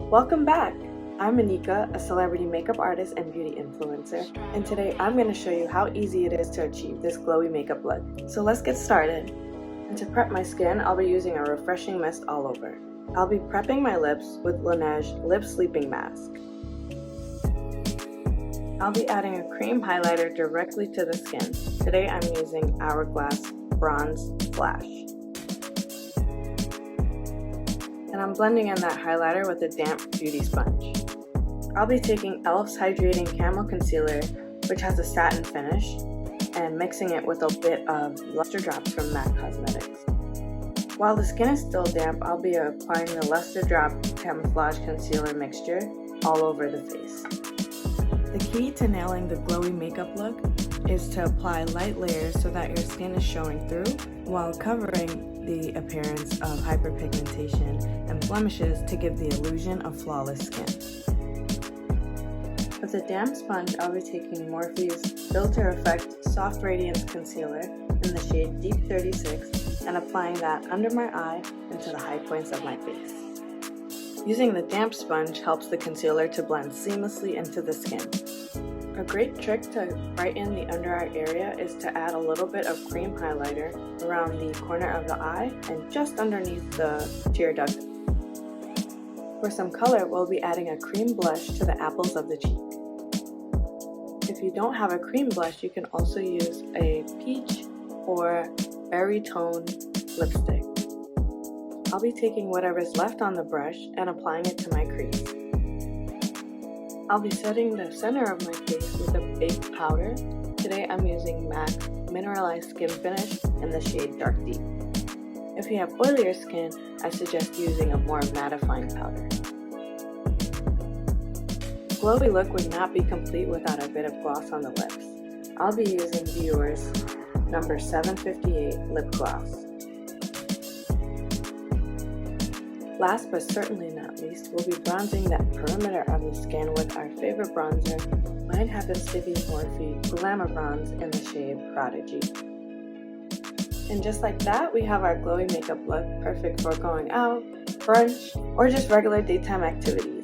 Welcome back! I'm Anika, a celebrity makeup artist and beauty influencer, and today I'm going to show you how easy it is to achieve this glowy makeup look. So let's get started. And to prep my skin, I'll be using a refreshing mist all over. I'll be prepping my lips with LANIEGE Lip Sleeping Mask. I'll be adding a cream highlighter directly to the skin. Today I'm using HOURGLASS Bronze Flash. And I'm blending in that highlighter with a damp beauty sponge. I'll be taking e.l.f.'s Hydrating Camo Concealer, which has a satin finish, and mixing it with a bit of Lustre Drops from MAC Cosmetics. While the skin is still damp, I'll be applying the Lustre Drops Camoflauge Concealer mixture all over the face. The key to nailing the glowy makeup look is to apply light layers so that your skin is showing through while covering the appearance of hyperpigmentation and blemishes to give the illusion of flawless skin. With a damp sponge, I'll be taking Morphe's Filter Effect Soft Radiance Concealer in the shade Deep 36 and applying that under my eye and to the high points of my face. Using the damp sponge helps the concealer to blend seamlessly into the skin. A great trick to brighten the under eye area is to add a little bit of cream highlighter around the corner of the eye and just underneath the tear duct. For some color, we'll be adding a cream blush to the apples of the cheek. If you don't have a cream blush, you can also use a peach or berry tone lipstick. I'll be taking whatever's left on the brush and applying it to my crease. I'll be setting the center of my face with a baked powder. Today I'm using MAC Mineralized Skin Finish in the shade Dark Deep. If you have oilier skin, I suggest using a more mattifying powder. A glowy look would not be complete without a bit of gloss on the lips. I'll be using DIOR's number 758 lip gloss. Last but certainly not least, we'll be bronzing that perimeter of the skin with our favorite bronzer. Mine happens to be MORPHE Glamabronze in the shade Prodigy. And just like that, we have our glowy makeup look, perfect for going out, brunch, or just regular daytime activities.